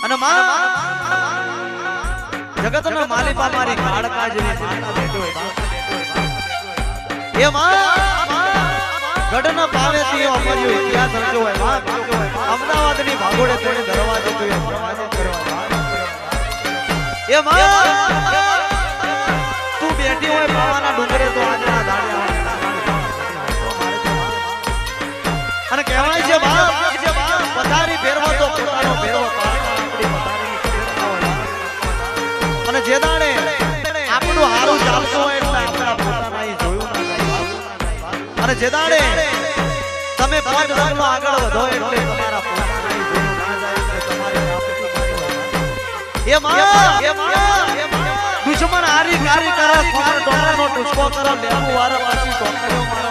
અને જગતનો માલિકા મારી કાળકા જેવી માતા બેઠો એ ગઢના પાવેથી અમર્યો ઇતિહાસ રચ્યો હોય અમદાવાદની ભાગોળે તેને દરવાજે જોયો દરવાજે કરવા એ તું બેઠી હોય પાવાના ડુંગરે તો આજના દાડે અને કહેવાય છે બાપ પથારી ફેરવો તો પોતાનો ફેરવો અને જે દાડે આપણું હારું ચાલતું હોય એટલે આપણા પોતાના જોયું ના અને જે દાડે તમે પાંચ વર્ષમાં આગળ વધો એટલે તમારા પોતાના જોયું ના જાય તમારે દુશ્મન હારી કારી કરે ડોક્ટરનો ટુસ્કો કરો લેવું વારો પાછી ડોક્ટરો